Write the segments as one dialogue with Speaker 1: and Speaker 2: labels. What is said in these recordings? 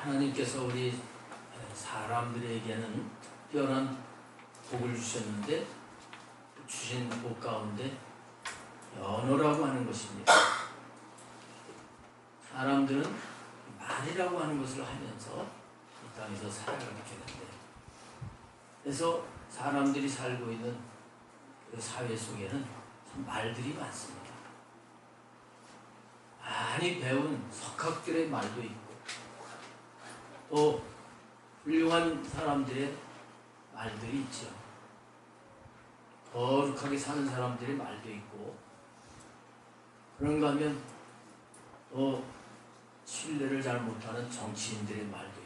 Speaker 1: 하나님께서 우리 사람들에게는 특별한 복을 주셨는데 주신 복 가운데 연호라고 하는 것입니다. 사람들은 말이라고 하는 것을 하면서 이 땅에서 살아가게 되는데, 그래서 사람들이 살고 있는 그 사회 속에는 참 말들이 많습니다. 많이 배운 석학들의 말도 있고, 또 훌륭한 사람들의 말들이 있죠. 거룩하게 사는 사람들의 말도 있고, 그런가 하면 또 신뢰를 잘 못하는 정치인들의 말도 있고,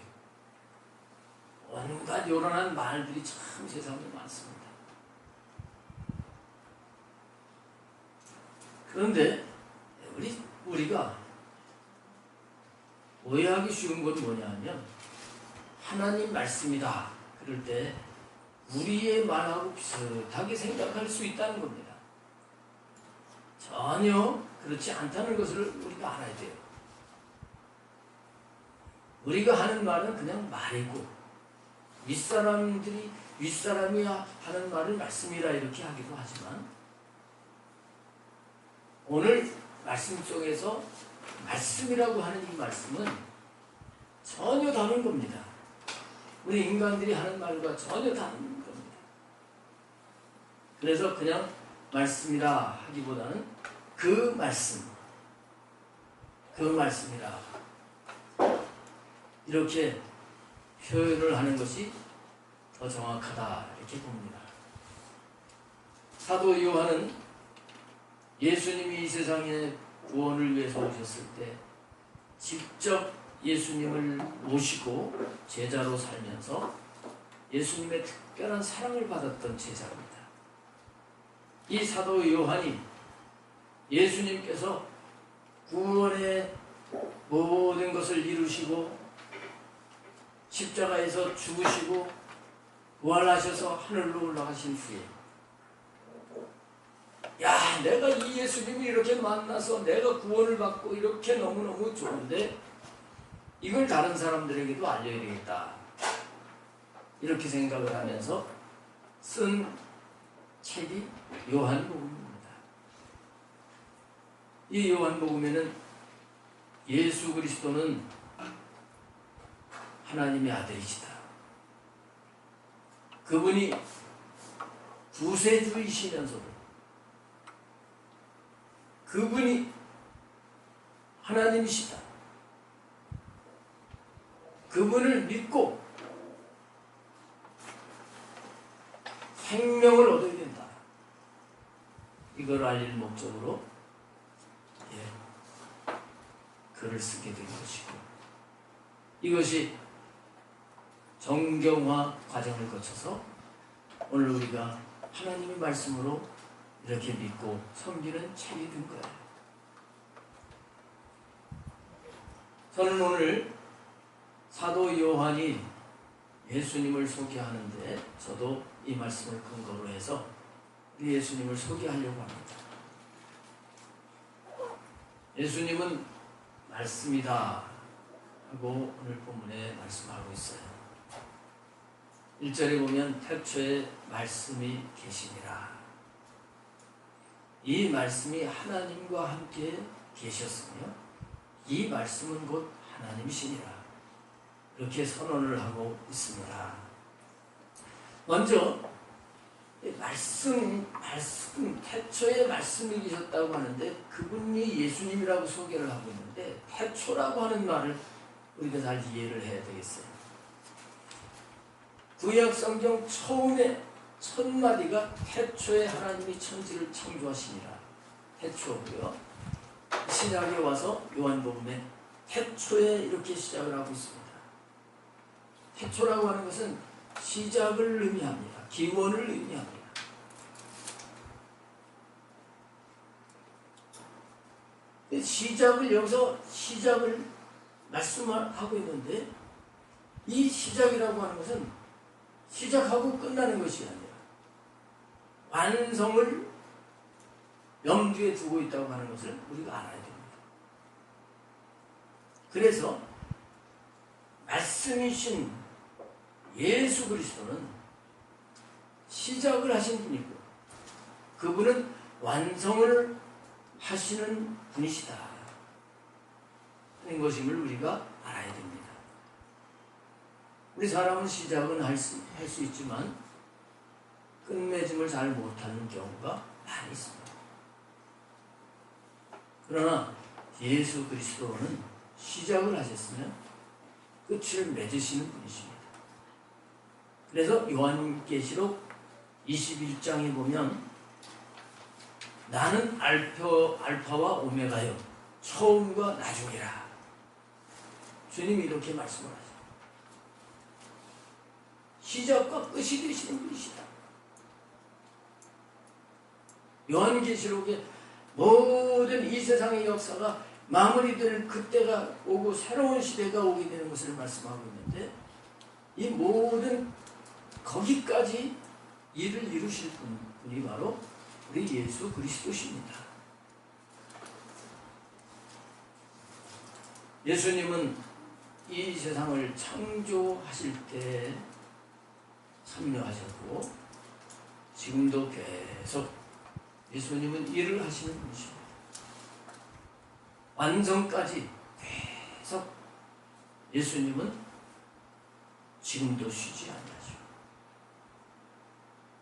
Speaker 1: 온갖 요란한 말들이 참 세상에 많습니다. 그런데 우리가 오해하기 쉬운 건 뭐냐면, 하나님 말씀이다 그럴 때 우리의 말하고 비슷하게 생각할 수 있다는 겁니다. 전혀 그렇지 않다는 것을 우리가 알아야 돼요. 우리가 하는 말은 그냥 말이고, 윗사람이 하는 말을 말씀이라 이렇게 하기도 하지만, 오늘 말씀 속에서 말씀이라고 하는 이 말씀은 전혀 다른 겁니다. 우리 인간들이 하는 말과 전혀 다른 겁니다. 그래서 그냥 말씀이라 하기보다는 그 말씀이라 이렇게 표현을 하는 것이 더 정확하다 이렇게 봅니다. 사도 요한은 예수님이 이 세상에 구원을 위해서 오셨을 때 직접 예수님을 모시고 제자로 살면서 예수님의 특별한 사랑을 받았던 제자입니다. 이 사도 요한이 예수님께서 구원의 모든 것을 이루시고 십자가에서 죽으시고 부활하셔서 하늘로 올라가신 후에, 야, 내가 이 예수님을 이렇게 만나서 내가 구원을 받고 이렇게 너무너무 좋은데 이걸 다른 사람들에게도 알려야 되겠다, 이렇게 생각을 하면서 쓴 책이 요한복음입니다. 이 요한복음에는 예수 그리스도는 하나님의 아들이시다, 그분이 구세주이시면서도 그분이 하나님이시다, 그분을 믿고 생명을 얻어야 된다, 이걸 알릴 목적으로 글을 쓰게 된 것이고, 이것이 정경화 과정을 거쳐서 오늘 우리가 하나님의 말씀으로 이렇게 믿고 섬기는 책이 된 거예요. 저는 오늘 사도 요한이 예수님을 소개하는데 저도 이 말씀을 근거로 해서 예수님을 소개하려고 합니다. 예수님은 말씀이다 하고 오늘 본문에 말씀하고 있어요. 1절에 보면 태초에 말씀이 계시니라. 이 말씀이 하나님과 함께 계셨으며 이 말씀은 곧 하나님이시니라, 이렇게 선언을 하고 있습니다. 먼저 말씀 태초에 말씀이 계셨다고 하는데 그분이 예수님이라고 소개를 하고 있는데, 태초라고 하는 말을 우리가 잘 이해를 해야 되겠어요. 구약 성경 처음에 첫 마디가 태초에 하나님이 천지를 창조하시니라, 태초고요. 신약에 와서 요한복음에 태초에 이렇게 시작을 하고 있습니다. 태초라고 하는 것은 시작을 의미합니다. 기원을 의미합니다. 시작을 여기서 시작을 말씀하고 있는데, 이 시작이라고 하는 것은 시작하고 끝나는 것이 아니라 완성을 염두에 두고 있다고 하는 것을 우리가 알아야 됩니다. 그래서 말씀이신 예수 그리스도는 시작을 하신 분이고 그분은 완성을 하시는 분이시다 하는 것임을 우리가 알아야 됩니다. 우리 사람은 시작은 할 수 있지만 끝맺음을 잘 못하는 경우가 많이 있습니다. 그러나 예수 그리스도는 시작을 하셨으면 끝을 맺으시는 분이십니다. 그래서 요한계시록 21장에 보면 나는 알파와 오메가요 처음과 나중이라 주님이 이렇게 말씀을 하죠. 시작과 끝이 되시는 분이시다. 요한계시록에 모든 이 세상의 역사가 마무리될 그때가 오고 새로운 시대가 오게 되는 것을 말씀하고 있는데 이 모든 거기까지 일을 이루실 분이 바로 우리 예수 그리스도십니다. 예수님은 이 세상을 창조하실 때 참여하셨고 지금도 계속 예수님은 일을 하시는 분이십니다. 완성까지 계속 예수님은 지금도 쉬지 않으시죠.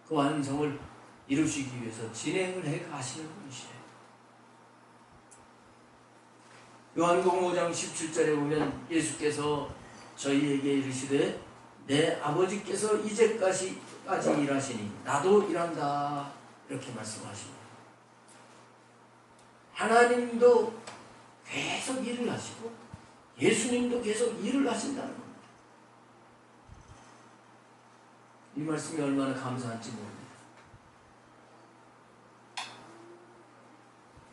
Speaker 1: 그 완성을 이루시기 위해서 진행을 해 가시는 분이시에요. 요한복음 5장 17절에 보면 예수께서 저희에게 이르시되 내 아버지께서 이제까지 일하시니 나도 일한다 이렇게 말씀하십니다. 하나님도 계속 일을 하시고 예수님도 계속 일을 하신다는 겁니다. 이 말씀이 얼마나 감사한지 모릅니다.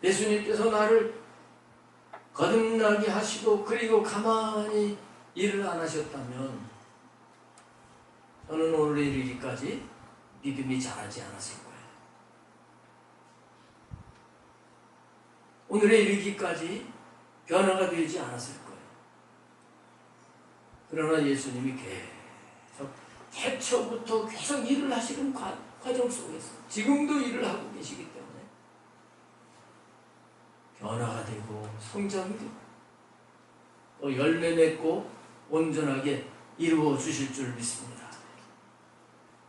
Speaker 1: 예수님께서 나를 거듭나게 하시고 그리고 가만히 일을 안 하셨다면 저는 오늘에 이르기까지 믿음이 자라지 않았을 거예요. 오늘에 이르기까지 변화가 되지 않았을 거예요. 그러나 예수님이 계속 태초부터 계속 일을 하시는 과정 속에서 지금도 일을 하고 계시기 때문에 변화가 되고 성장이 되고 또 열매 맺고 온전하게 이루어 주실 줄 믿습니다.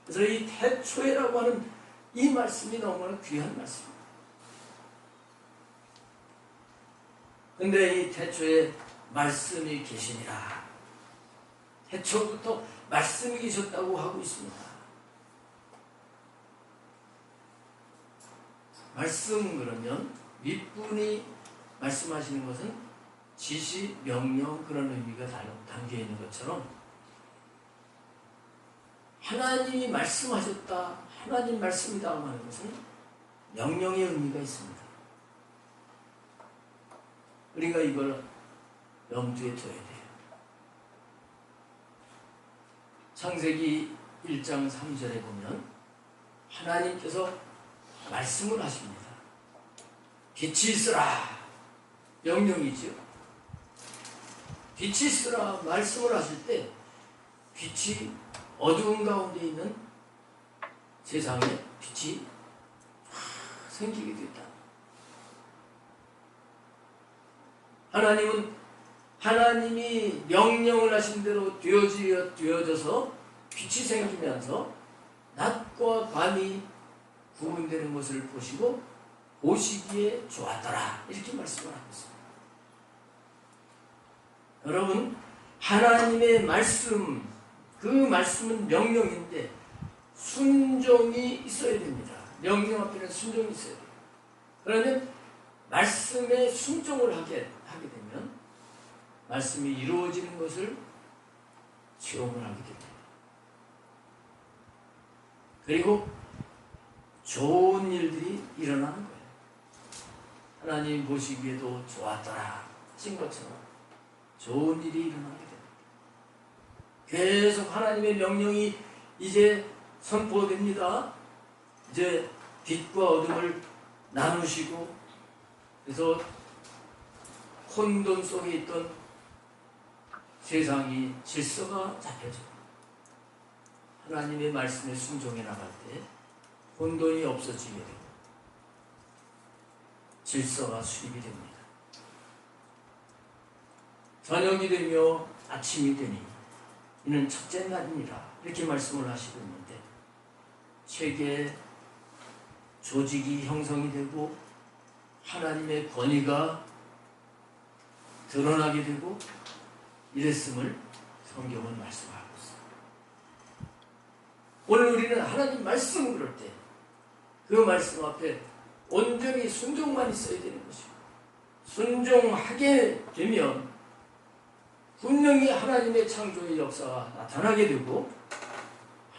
Speaker 1: 그래서 이 태초에라고 하는 이 말씀이 너무나 귀한 말씀입니다. 근데 이 태초에 말씀이 계시니라. 태초부터 말씀이 계셨다고 하고 있습니다. 말씀 그러면 윗분이 말씀하시는 것은 지시, 명령 그런 의미가 담겨 있는 것처럼 하나님이 말씀하셨다, 하나님 말씀이다 하는 것은 명령의 의미가 있습니다. 우리가 이걸 염두에 둬야 돼요. 창세기 1장 3절에 보면 하나님께서 말씀을 하십니다. 빛이 있으라 명령이죠. 빛이 있으라 말씀을 하실 때 빛이 어두운 가운데 있는 세상에 빛이 생기게 됐다. 하나님은 하나님이 명령을 하신 대로 되어져서 빛이 생기면서 낮과 밤이 구분되는 것을 보시고 보시기에 좋았더라 이렇게 말씀을 하고 있습니다. 여러분 하나님의 말씀 그 말씀은 명령인데 순종이 있어야 됩니다. 명령 앞에는 순종이 있어야 돼요. 그러면 말씀에 순종을 하게 되면 말씀이 이루어지는 것을 체험을 하게 됩니다. 그리고 좋은 일들이 일어나는 거예요. 하나님 보시기에도 좋았더라 하신 것처럼 좋은 일이 일어나게 됩니다. 계속 하나님의 명령이 이제 선포됩니다. 이제 빛과 어둠을 나누시고 그래서 혼돈 속에 있던 세상이 질서가 잡혀져. 하나님의 말씀에 순종해 나갈 때 혼돈이 없어지게 되고 질서가 수립이 됩니다. 저녁이 되며 아침이 되니 이는 첫째 날이니라 이렇게 말씀을 하시고 있는데 세계의 조직이 형성이 되고 하나님의 권위가 드러나게 되고 이랬음을 성경은 말씀하고 있습니다. 오늘 우리는 하나님 말씀을 들을 때 그 말씀 앞에 온전히 순종만 있어야 되는 것이고 순종하게 되면 분명히 하나님의 창조의 역사가 나타나게 되고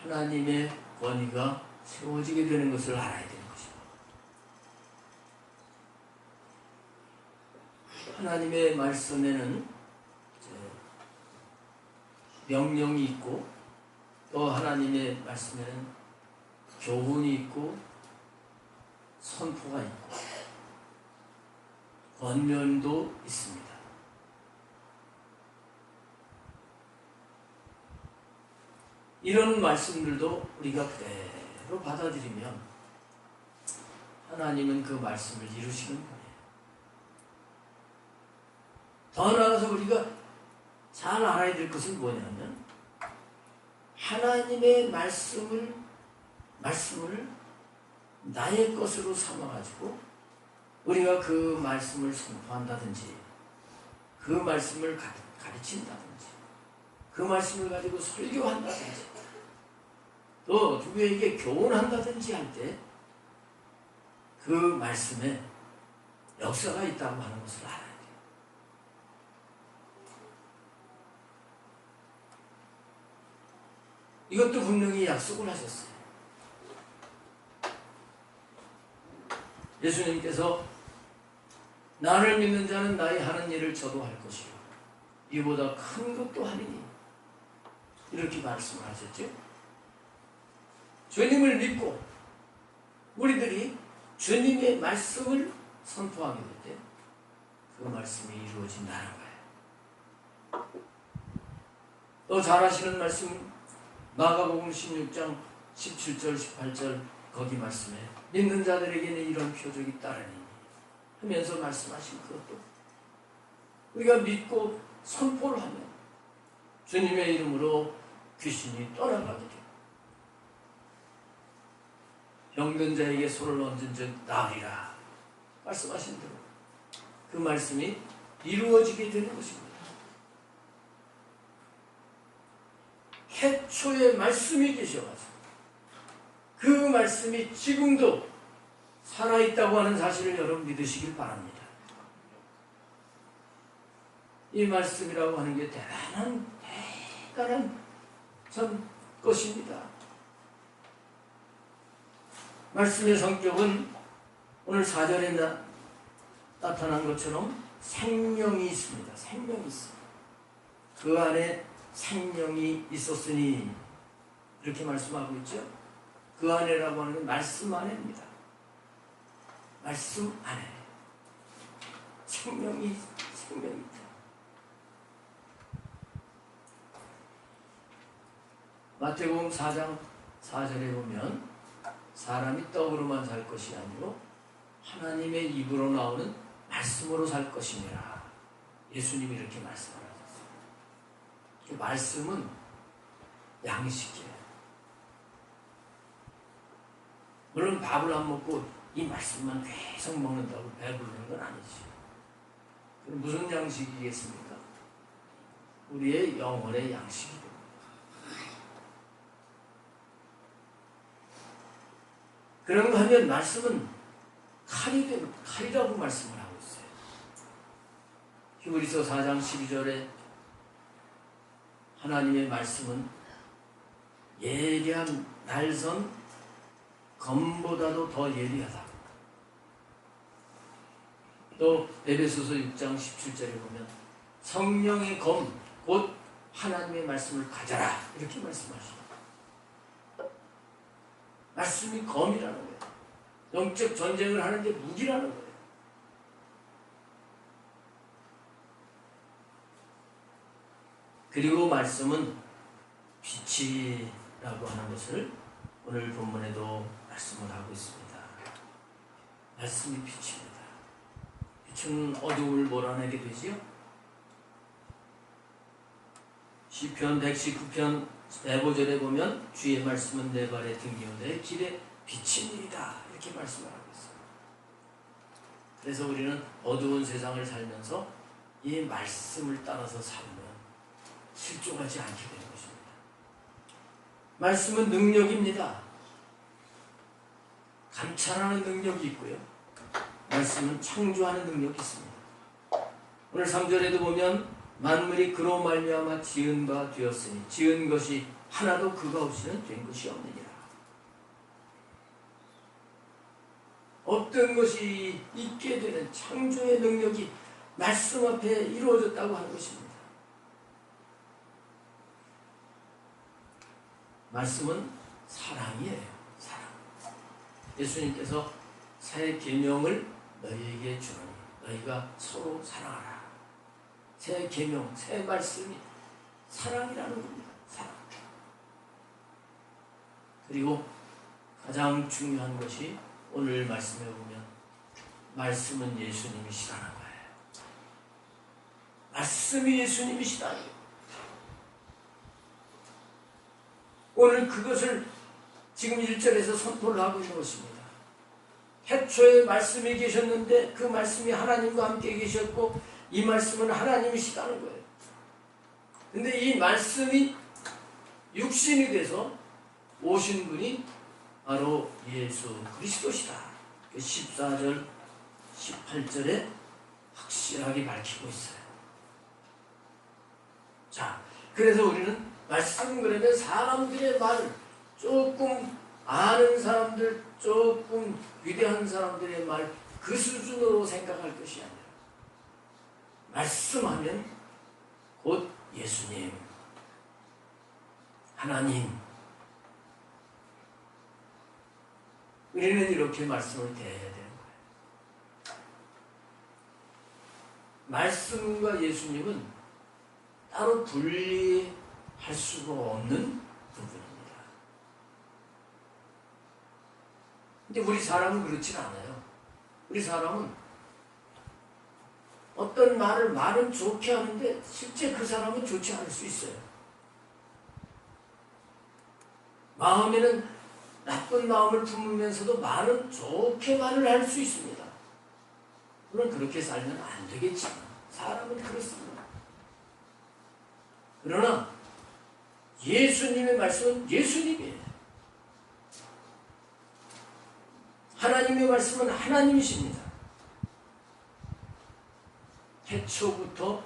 Speaker 1: 하나님의 권위가 세워지게 되는 것을 알아야 되는 것입니다. 하나님의 말씀에는 명령이 있고 또 하나님의 말씀에는 교훈이 있고 선포가 있고 권면도 있습니다. 이런 말씀들도 우리가 그대로 받아들이면 하나님은 그 말씀을 이루시는 거예요. 더 나아가서 우리가 잘 알아야 될 것은 뭐냐면 하나님의 말씀을 나의 것으로 삼아가지고 우리가 그 말씀을 선포한다든지 그 말씀을 가르친다든지 그 말씀을 가지고 설교한다든지 또 누구에게 교훈한다든지 할 때 그 말씀에 역사가 있다고 하는 것을 알아야 돼요. 이것도 분명히 약속을 하셨어요. 예수님께서 나를 믿는 자는 나의 하는 일을 저도 할 것이요 이보다 큰 것도 하리니 이렇게 말씀을 하셨죠. 주님을 믿고 우리들이 주님의 말씀을 선포하게 될 때 그 말씀이 이루어진다는 거예요. 또 잘 아시는 말씀 마가복음 16장 17절 18절 거기 말씀에 믿는 자들에게는 이런 표적이 따르니 하면서 말씀하신 그것도 우리가 믿고 선포를 하면 주님의 이름으로 귀신이 떠나가게 됩니다. 병든 자에게 손을 얹은 즉 나으리라 말씀하신 대로 그 말씀이 이루어지게 되는 것입니다. 태초에 말씀이 계셔가지고 그 말씀이 지금도 살아있다고 하는 사실을 여러분 믿으시길 바랍니다. 이 말씀이라고 하는 게 대단한 전 것입니다. 말씀의 성격은 오늘 4절에 나타난 것처럼 생명이 있습니다. 생명이 있습니다. 그 안에 생명이 있었으니 이렇게 말씀하고 있죠. 그 안에라고 하는 건 말씀 안에입니다. 말씀 안에 생명이 있다. 마태복음 4장 4절에 보면 사람이 떡으로만 살 것이 아니고 하나님의 입으로 나오는 말씀으로 살 것이니라. 예수님이 이렇게 말씀을 하셨어요. 그 말씀은 양식이에요. 물론 밥을 안 먹고 이 말씀만 계속 먹는다고 배부르는 건 아니지. 그럼 무슨 양식이겠습니까? 우리의 영혼의 양식이 됩니다. 그런가 하면 말씀은 칼이라고 말씀을 하고 있어요. 히브리서 4장 12절에 하나님의 말씀은 예리한 날선 검보다도 더 예리하다. 또 에베소서 6장 17절에 보면 성령의 검, 곧 하나님의 말씀을 가져라 이렇게 말씀하십니다. 말씀이 검이라는 거예요. 영적 전쟁을 하는데 무기라는 거예요. 그리고 말씀은 빛이라고 하는 것을 오늘 본문에도 말씀을 하고 있습니다. 말씀이 빛입니다. 빛은 어두움을 몰아내게 되지요. 시편 119편 105절에 보면 주의 말씀은 내 발에 등이요 내 길에 비치니이다 이렇게 말씀을 하고 있어요. 그래서 우리는 어두운 세상을 살면서 이 말씀을 따라서 살면 실족하지 않게 되는 것입니다. 말씀은 능력입니다. 감찰하는 능력이 있고요. 말씀은 창조하는 능력이 있습니다. 오늘 3절에도 보면 만물이 그로 말미암아 지은 바 되었으니 지은 것이 하나도 그가 없이는 된 것이 없느니라. 어떤 것이 있게 되는 창조의 능력이 말씀 앞에 이루어졌다고 하는 것입니다. 말씀은 사랑이에요. 사랑. 예수님께서 새 계명을 너희에게 주노니 너희가 서로 사랑하라. 새 계명, 새 말씀이 사랑이라는 겁니다. 사랑. 그리고 가장 중요한 것이 오늘 말씀에 보면 말씀은 예수님이시라는 거예요. 말씀이 예수님이시라는 거예요. 오늘 그것을 지금 1절에서 선포를 하고 있는 것입니다. 태초에 말씀이 계셨는데 그 말씀이 하나님과 함께 계셨고 이 말씀은 하나님이시라는 거예요. 근데 이 말씀이 육신이 돼서 오신 분이 바로 예수 그리스도시다. 14절, 18절에 확실하게 밝히고 있어요. 자, 그래서 우리는 말씀 그러면 사람들의 말을 조금 아는 사람들, 조금 위대한 사람들의 말 그 수준으로 생각할 것이 아니라 말씀하면 곧 예수님, 하나님. 우리는 이렇게 말씀을 대해야 되는 거예요. 말씀과 예수님은 따로 분리할 수가 없는 부분입니다. 근데 우리 사람은 그렇진 않아요. 우리 사람은 어떤 말은 좋게 하는데 실제 그 사람은 좋지 않을 수 있어요. 마음에는 나쁜 마음을 품으면서도 말은 좋게 말을 할 수 있습니다. 물론 그렇게 살면 안 되겠지만 사람은 그렇습니다. 그러나 예수님의 말씀은 예수님이에요. 하나님의 말씀은 하나님이십니다. 태초부터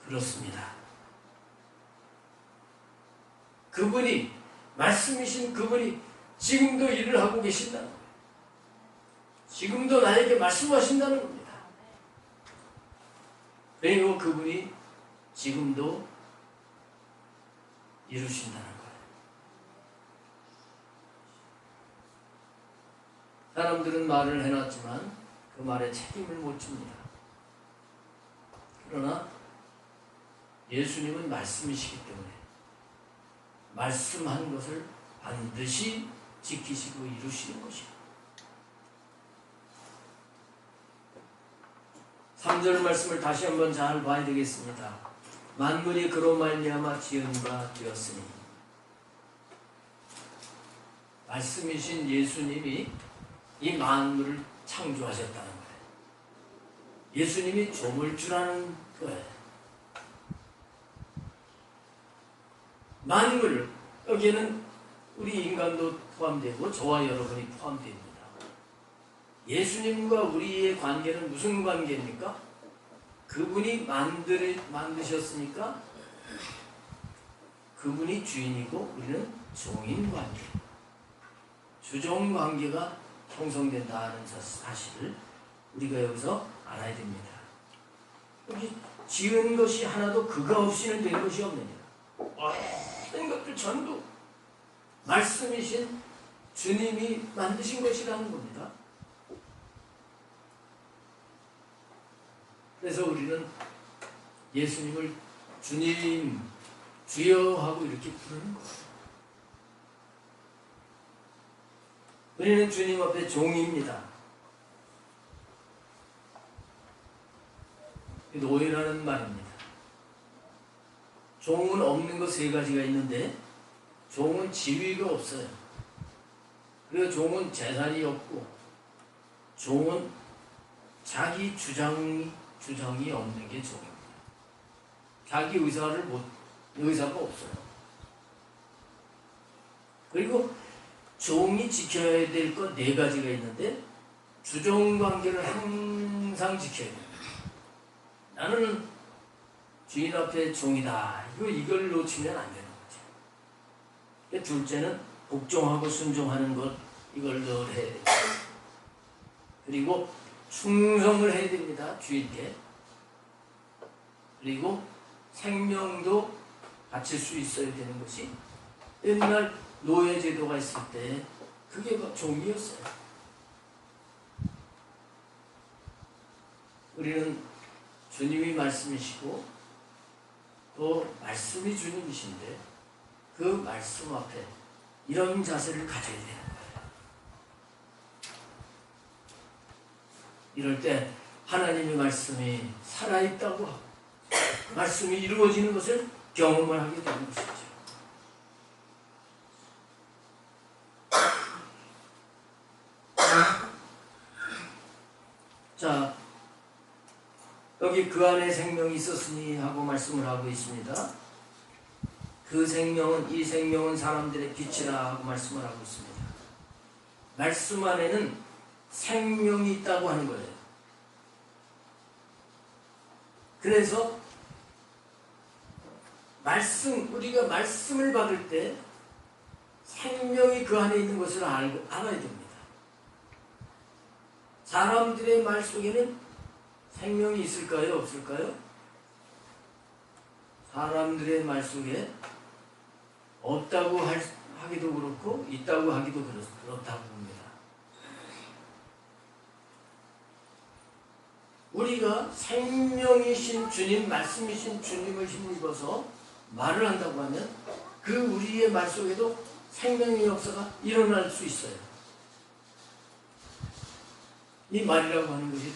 Speaker 1: 그렇습니다. 그분이 말씀이신 그분이 지금도 일을 하고 계신다는 거예요. 지금도 나에게 말씀하신다는 겁니다. 그리고 그분이 지금도 이루신다는 거예요. 사람들은 말을 해놨지만 그 말에 책임을 못 집니다. 그러나 예수님은 말씀이시기 때문에 말씀한 것을 반드시 지키시고 이루시는 것이에요. 3절 말씀을 다시 한번 잘 봐야 되겠습니다. 만물이 그로 말미암아 지은 바 되었으니 말씀이신 예수님이 이 만물을 창조하셨다는 거예요. 예수님이 조물주라는 거예요. 만물, 여기에는 우리 인간도 포함되고 저와 여러분이 포함됩니다. 예수님과 우리의 관계는 무슨 관계입니까? 그분이 만드셨으니까 그분이 주인이고 우리는 종인 관계, 주종 관계가 형성된다는 사실을 우리가 여기서 알아야 됩니다. 여기 지은 것이 하나도 그가 없이는 된 것이 없느니라. 모든 것들 전부 말씀이신 주님이 만드신 것이라는 겁니다. 그래서 우리는 예수님을 주님, 주여 하고 이렇게 부르는 거예요. 우리는 주님 앞에 종입니다. 노예라는 말입니다. 종은 없는 것 세 가지가 있는데 종은 지위가 없어요. 그리고 종은 재산이 없고 종은 자기 주장이 없는 게 종입니다. 자기 의사가 없어요. 그리고 종이 지켜야 될 것 네 가지가 있는데 주종관계를 항상 지켜야 됩니다. 나는 주인 앞에 종이다. 이걸 놓치면 안 되는 거죠. 둘째는 복종하고 순종하는 것, 이걸 늘 해야 됩니다. 그리고 충성을 해야 됩니다. 주인께. 그리고 생명도 바칠 수 있어야 되는 것이 옛날 노예제도가 있을 때 그게 종이었어요. 우리는 주님이 말씀이시고 또 말씀이 주님이신데 그 말씀 앞에 이런 자세를 가져야 되는 거예요. 이럴 때 하나님의 말씀이 살아있다고 하고 말씀이 이루어지는 것을 경험을 하게 되는 것이죠. 자, 여기 그 안에 생명이 있었으니 하고 말씀을 하고 있습니다. 그 생명은, 이 생명은 사람들의 빛이라 하고 말씀을 하고 있습니다. 말씀 안에는 생명이 있다고 하는 거예요. 그래서 우리가 말씀을 받을 때 생명이 그 안에 있는 것을 알아야 됩니다. 사람들의 말 속에는 생명이 있을까요? 없을까요? 사람들의 말 속에 없다고 하기도 그렇고 있다고 하기도 그렇다고 봅니다. 우리가 생명이신 주님, 말씀이신 주님을 힘입어서 말을 한다고 하면 그 우리의 말 속에도 생명의 역사가 일어날 수 있어요. 이 말이라고 하는 것이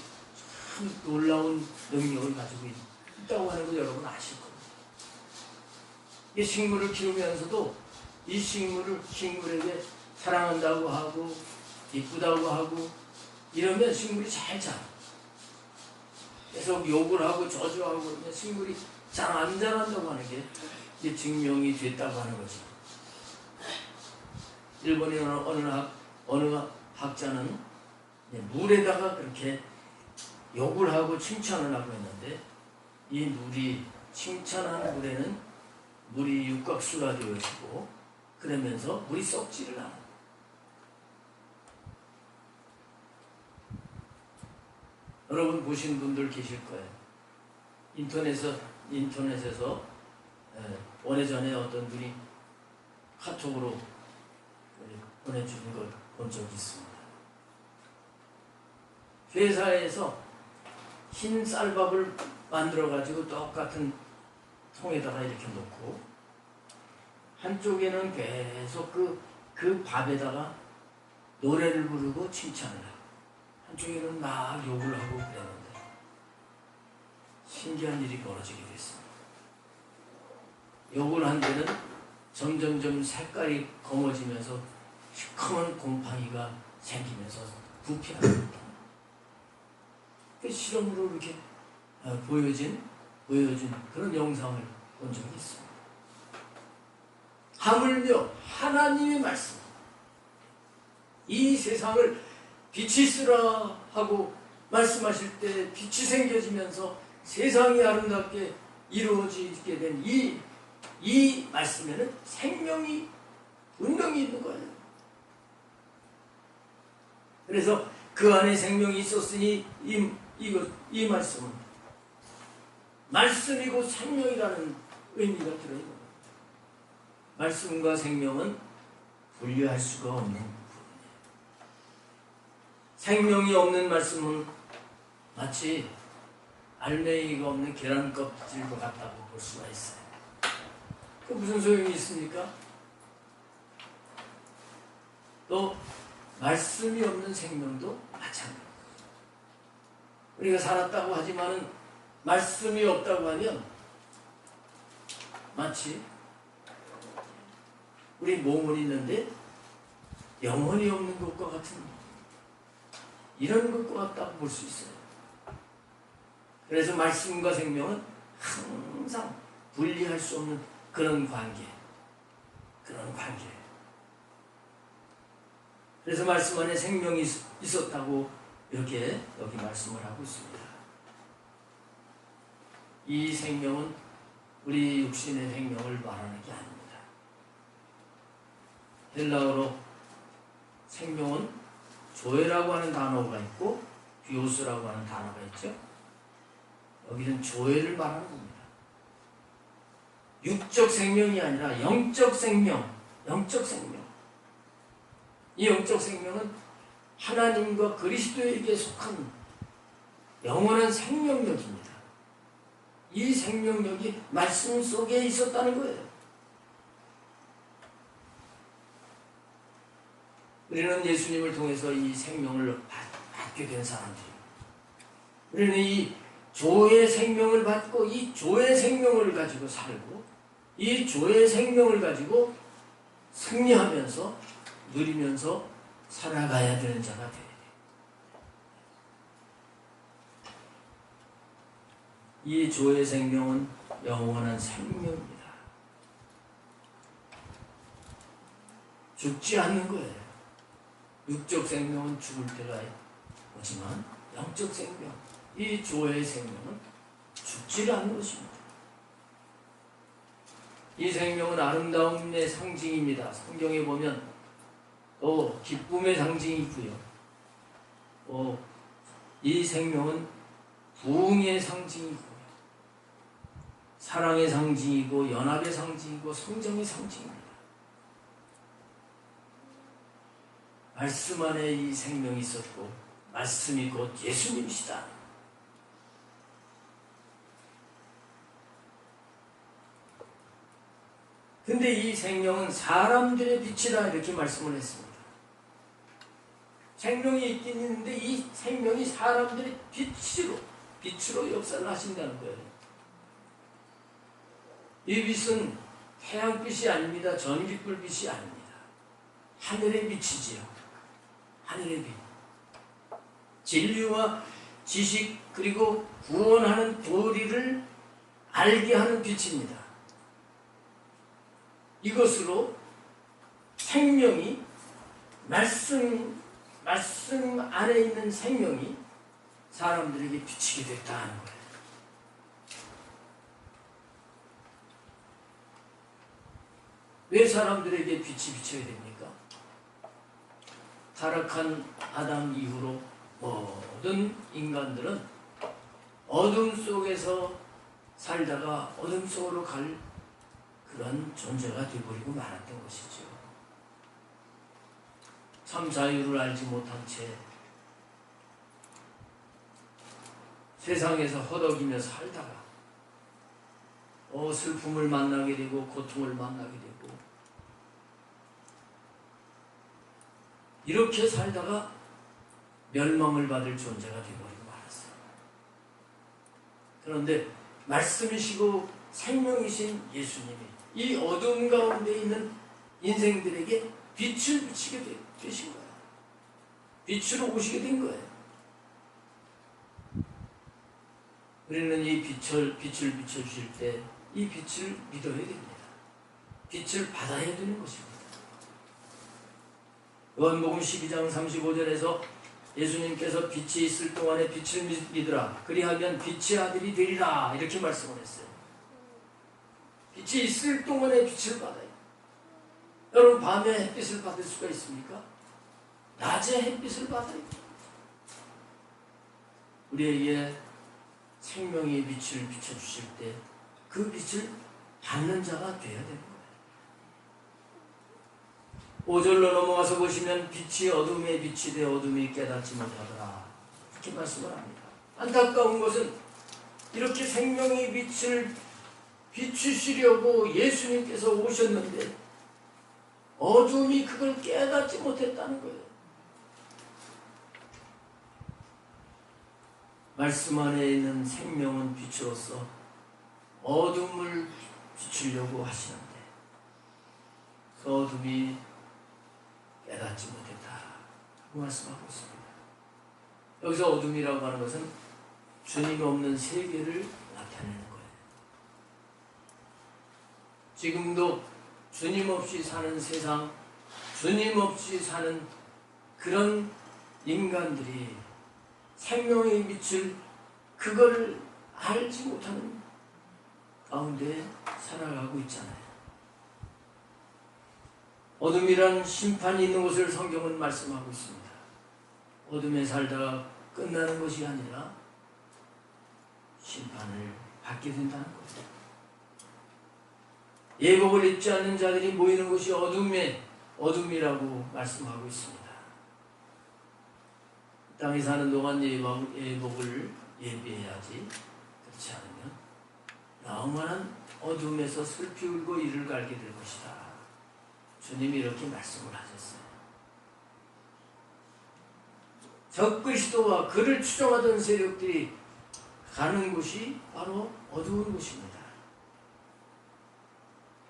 Speaker 1: 참 놀라운 능력을 가지고 있다고 하는 걸 여러분 아실 겁니다. 이 식물을 키우면서도 이 식물에게 사랑한다고 하고 이쁘다고 하고 이러면 식물이 잘 자라. 계속 욕을 하고 저주하고 그러면 식물이 잘 안 자란다고 하는 게 이제 증명이 됐다고 하는 거죠. 일본의 어느 학자는 물에다가 그렇게 욕을 하고 칭찬을 하고 했는데 이 물이 칭찬하는 물에는 물이 육각수가 되어지고 그러면서 물이 썩지를 않아요. 여러분 보신 분들 계실 거예요. 인터넷에서 오래전에 어떤 분이 카톡으로 보내주는 걸 본 적이 있습니다. 회사에서 흰 쌀밥을 만들어가지고 똑같은 통에다가 이렇게 놓고 한쪽에는 계속 그 밥에다가 노래를 부르고 칭찬을 하고 한쪽에는 막 욕을 하고 그랬는데 신기한 일이 벌어지게 됐습니다. 욕을 한 데는 점점점 색깔이 검어지면서 시커먼 곰팡이가 생기면서 부패합니다. 그 실험으로 이렇게 보여진 그런 영상을 본 적이 있습니다. 하물며 하나님의 말씀, 이 세상을 빛이 있으라 하고 말씀하실 때 빛이 생겨지면서 세상이 아름답게 이루어지게 된 이 말씀에는 생명이 분명히 있는 거예요. 그래서 그 안에 생명이 있었으니 이 말씀은 말씀이고 생명이라는 의미가 들어있는 거예요. 말씀과 생명은 분리할 수가 없는 부분이에요. 생명이 없는 말씀은 마치 알맹이가 없는 계란 껍질과 같다고 볼 수가 있어요. 무슨 소용이 있습니까? 또 말씀이 없는 생명도 마찬가지입니다. 우리가 살았다고 하지만은 말씀이 없다고 하면 마치 우리 몸은 있는데 영혼이 없는 것과 같은 이런 것과 같다고 볼 수 있어요. 그래서 말씀과 생명은 항상 분리할 수 없는 그런 관계. 그래서 말씀 안에 생명이 있었다고 이렇게 여기 말씀을 하고 있습니다. 이 생명은 우리 육신의 생명을 말하는 게 아닙니다. 헬라어로 생명은 조에라고 하는 단어가 있고 비오스라고 하는 단어가 있죠. 여기는 조에를 말하는 겁니다. 육적 생명이 아니라 영적 생명. 이 영적 생명은 하나님과 그리스도에게 속한 영원한 생명력입니다. 이 생명력이 말씀 속에 있었다는 거예요. 우리는 예수님을 통해서 이 생명을 받게 된 사람들입니다. 우리는 이 조의 생명을 받고 이 조의 생명을 가지고 살고 이 조의 생명을 가지고 승리하면서 누리면서 살아가야 되는 자가 되어야 돼요. 이 조의 생명은 영원한 생명입니다. 죽지 않는 거예요. 육적 생명은 죽을 때가 오지만 영적 생명, 이 조의 생명은 죽지 않는 것입니다. 이 생명은 아름다움의 상징입니다. 성경에 보면 또 기쁨의 상징이 있고요. 이 생명은 부흥의 상징이고 사랑의 상징이고 연합의 상징이고 성정의 상징입니다. 말씀 안에 이 생명이 있었고 말씀이 곧 예수님이시다. 근데 이 생명은 사람들의 빛이다 이렇게 말씀을 했습니다. 생명이 있긴 있는데 이 생명이 사람들의 빛으로 역사를 하신다는 거예요. 이 빛은 태양빛이 아닙니다. 전기불빛이 아닙니다. 하늘의 빛이지요. 하늘의 빛. 진리와 지식 그리고 구원하는 도리를 알게 하는 빛입니다. 이것으로 생명이 말씀 안에 있는 생명이 사람들에게 비치게 됐다는 거예요. 왜 사람들에게 빛이 비쳐야 됩니까? 타락한 아담 이후로 모든 인간들은 어둠 속에서 살다가 어둠 속으로 갈 그런 존재가 되어버리고 말았던 것이죠. 참 자유를 알지 못한 채 세상에서 허덕이며 살다가 슬픔을 만나게 되고 고통을 만나게 되고 이렇게 살다가 멸망을 받을 존재가 되어버리고 말았어요. 그런데 말씀이시고 생명이신 예수님이 이 어둠 가운데 있는 인생들에게 빛을 비치게 되신 거예요. 빛으로 오시게 된 거예요. 우리는 이 빛을 비춰주실 때 이 빛을 믿어야 됩니다. 빛을 받아야 되는 것입니다. 요한복음 12장 35절에서 예수님께서 빛이 있을 동안에 빛을 믿으라. 그리하면 빛의 아들이 되리라. 이렇게 말씀을 했어요. 빛이 있을 동안에 빛을 받아요. 여러분 밤에 햇빛을 받을 수가 있습니까? 낮에 햇빛을 받아요. 우리에게 생명의 빛을 비춰주실 때 그 빛을 받는 자가 되어야 되는 거예요. 5절로 넘어가서 보시면 빛이 어둠에 빛이 되어 어둠이 깨닫지 못하더라. 이렇게 말씀을 합니다. 안타까운 것은 이렇게 생명의 빛을 비추시려고 예수님께서 오셨는데 어둠이 그걸 깨닫지 못했다는 거예요. 말씀 안에 있는 생명은 빛으로서 어둠을 비추려고 하시는데 그 어둠이 깨닫지 못했다 그 말씀하고 있습니다. 여기서 어둠이라고 하는 것은 주님 없는 세계를 나타내는 거예요. 지금도 주님 없이 사는 세상, 주님 없이 사는 그런 인간들이 생명의 빛을 그걸 알지 못하는 가운데 살아가고 있잖아요. 어둠이란 심판이 있는 곳을 성경은 말씀하고 있습니다. 어둠에 살다가 끝나는 것이 아니라 심판을 받게 된다는 거죠. 예복을 입지 않는 자들이 모이는 곳이 어둠이라고 말씀하고 있습니다. 땅에 사는 동안 예복을 예비해야지. 그렇지 않으면 영원한 어둠에서 슬피 울고 이를 갈게 될 것이다. 주님이 이렇게 말씀을 하셨어요. 적그리스도와 그를 추종하던 세력들이 가는 곳이 바로 어두운 곳입니다.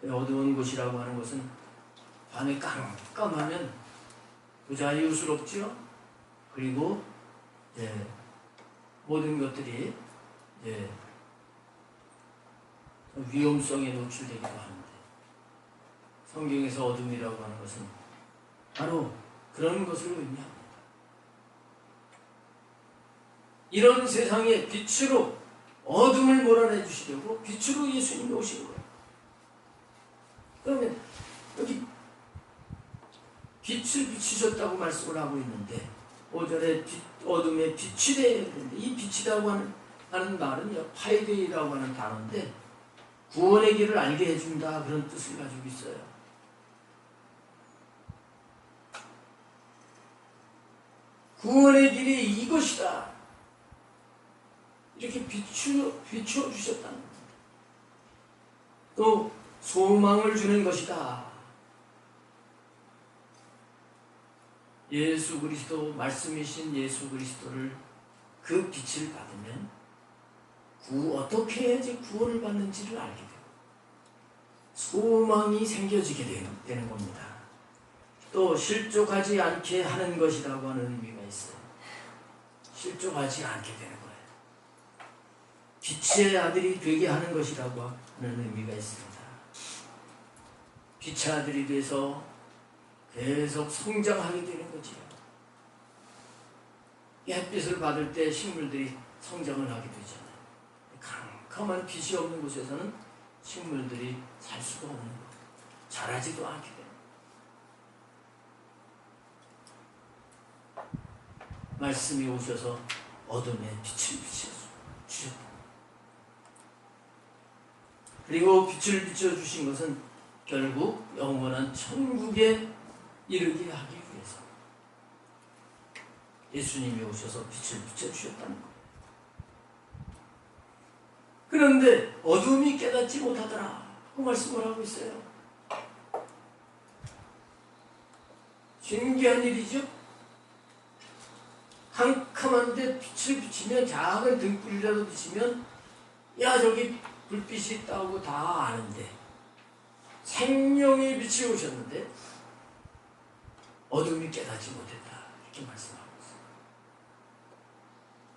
Speaker 1: 어두운 곳이라고 하는 것은 밤에 깜깜하면 부자유스럽죠. 그리고 모든 것들이 위험성에 노출되기도 하는데 성경에서 어둠이라고 하는 것은 바로 그런 것을 의미합니다. 이런 세상에 빛으로 어둠을 몰아내 주시려고 빛으로 예수님이 오신 거예요. 그러면 여기 빛을 비추셨다고 말씀을 하고 있는데 5절에 어둠에 빛이 되어야 되는데 이 빛이라고 하는 말은 파이데이라고 하는 단어인데 구원의 길을 알게 해준다 그런 뜻을 가지고 있어요. 구원의 길이 이것이다. 이렇게 비추어주셨다는 겁니다. 또 소망을 주는 것이다. 예수 그리스도, 말씀이신 예수 그리스도를 그 빛을 받으면 어떻게 해야지 구원을 받는지를 알게 되고 소망이 생겨지게 되는 겁니다. 또 실족하지 않게 하는 것이라고 하는 의미가 있어요. 실족하지 않게 되는 거예요. 빛의 아들이 되게 하는 것이라고 하는 의미가 있습니다. 빛의 아들이 돼서 계속 성장하게 되는 거지요. 햇빛을 받을 때 식물들이 성장을 하게 되잖아요. 캄캄한 빛이 없는 곳에서는 식물들이 살 수가 없는 거예요. 자라지도 않게 돼요. 말씀이 오셔서 어둠에 빛을 비춰주셨다. 그리고 빛을 비춰주신 것은 결국 영원한 천국에 이르게 하기 위해서 예수님이 오셔서 빛을 비춰주셨다는 거예요. 그런데 어둠이 깨닫지 못하더라 그 말씀을 하고 있어요. 신기한 일이죠. 캄캄한데 빛을 비치면 작은 등불이라도 비치면 야 저기 불빛이 있다고 다 아는데 생명의 빛이 오셨는데 어둠이 깨닫지 못했다 이렇게 말씀하고 있어요.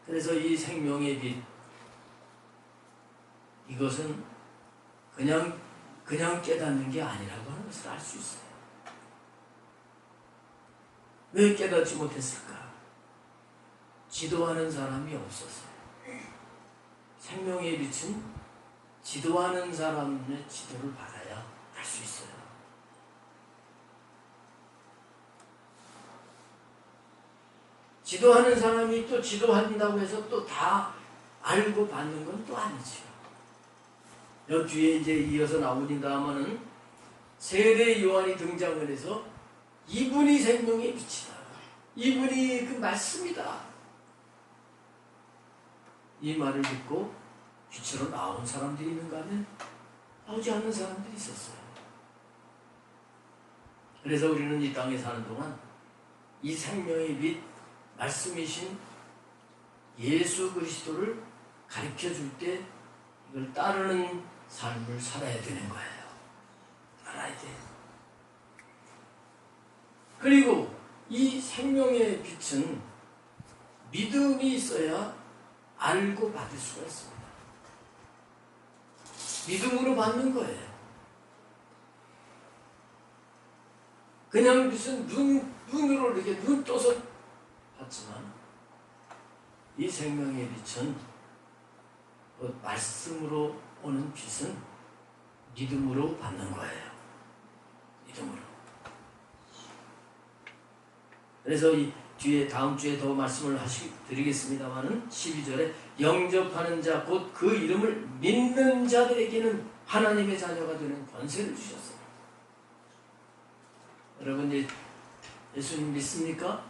Speaker 1: 그래서 이 생명의 빛 이것은 그냥 깨닫는 게 아니라고 하는 것을 알 수 있어요. 왜 깨닫지 못했을까? 지도하는 사람이 없었어요. 생명의 빛은 지도하는 사람의 지도를 받아야 알 수 있어요. 지도하는 사람이 또 지도한다고 해서 또 다 알고 받는 건 또 아니죠. 여 뒤에 이제 이어서 나오니다마는 세례 요한이 등장을 해서 이분이 생명의 빛이다. 이분이 그 말씀이다. 이 말을 듣고 빛으로 나온 사람들이 있는가 하면 나오지 않는 사람들이 있었어요. 그래서 우리는 이 땅에 사는 동안 이 생명의 빛 말씀이신 예수 그리스도를 가르쳐 줄 때 이걸 따르는 삶을 살아야 되는 거예요. 알아야 돼. 그리고 이 생명의 빛은 믿음이 있어야 알고 받을 수가 있습니다. 믿음으로 받는 거예요. 그냥 무슨 눈으로 이렇게 눈 떠서 받지만 이 생명의 빛은 그 말씀으로 오는 빛은 믿음으로 받는 거예요. 믿음으로. 그래서 이 뒤에 다음 주에 더 말씀을 드리겠습니다만은 12절에 영접하는 자 곧 그 이름을 믿는 자들에게는 하나님의 자녀가 되는 권세를 주셨어요. 여러분 예수님 믿습니까?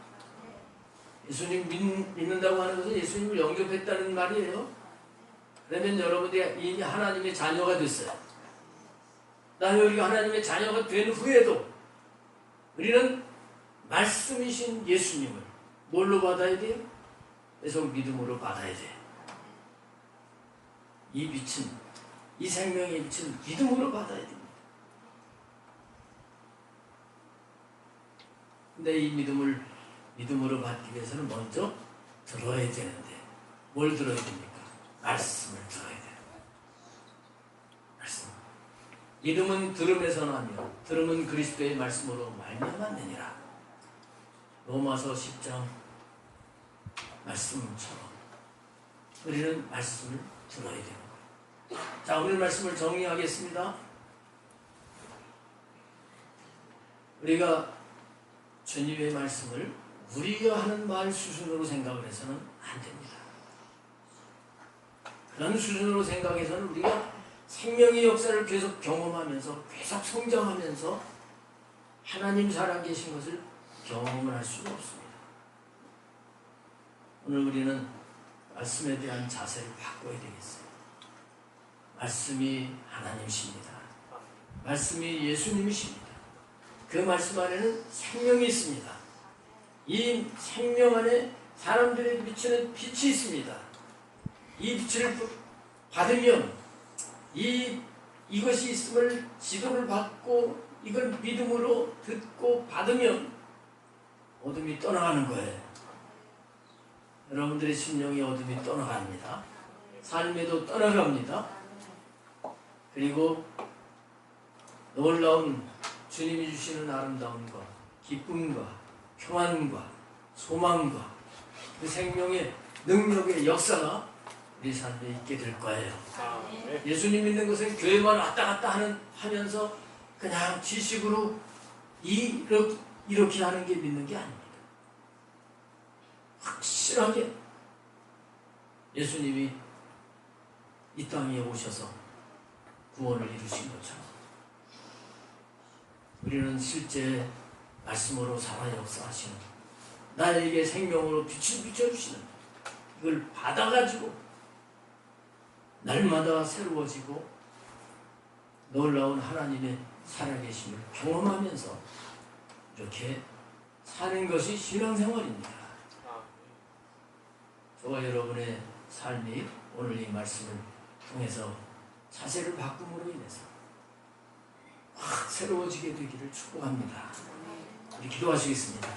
Speaker 1: 예수님 믿는다고 하는 것은 예수님을 영접했다는 말이에요. 그러면 여러분들이 이미 하나님의 자녀가 됐어요. 나는 우리가 하나님의 자녀가 된 후에도 우리는 말씀이신 예수님을 뭘로 받아야 돼요? 그래서 믿음으로 받아야 돼요. 이 빛은, 이 생명의 빛은 믿음으로 받아야 됩니다. 근데 이 믿음으로 받기 위해서는 먼저 들어야 되는데 뭘 들어야 됩니까? 말씀을 들어야 돼요. 말씀. 믿음은 들음에서 나며 들음은 그리스도의 말씀으로 말미암았느니라. 로마서 10장 말씀처럼 우리는 말씀을 들어야 되는 거예요. 자, 오늘 말씀을 정리하겠습니다. 우리가 주님의 말씀을 우리가 하는 말 수준으로 생각을 해서는 안 됩니다. 그런 수준으로 생각해서는 우리가 생명의 역사를 계속 경험하면서 계속 성장하면서 하나님 살아계신 것을 경험을 할 수가 없습니다. 오늘 우리는 말씀에 대한 자세를 바꿔야 되겠어요. 말씀이 하나님이십니다. 말씀이 예수님이십니다. 그 말씀 안에는 생명이 있습니다. 이 생명 안에 사람들이 비치는 빛이 있습니다. 이 빛을 받으면 이것이 있음을 지도를 받고 이걸 믿음으로 듣고 받으면 어둠이 떠나가는 거예요. 여러분들의 심령의 어둠이 떠나갑니다. 삶에도 떠나갑니다. 그리고 놀라운 주님이 주시는 아름다움과 기쁨과 평안과 소망과 그 생명의 능력의 역사가 우리 삶에 있게 될 거예요. 예수님 믿는 것은 교회만 왔다 갔다 하면서 그냥 지식으로 이렇게 하는 게 믿는 게 아닙니다. 확실하게 예수님이 이 땅에 오셔서 구원을 이루신 것처럼 우리는 실제 말씀으로 살아 역사하시는 나에게 생명으로 빛을 비춰주시는 이걸 받아가지고 날마다 새로워지고 놀라운 하나님의 살아계심을 경험하면서 이렇게 사는 것이 신앙생활입니다. 저와 여러분의 삶이 오늘 이 말씀을 통해서 자세를 바꿈으로 인해서 확 새로워지게 되기를 축복합니다. 우리 기도하시겠습니다.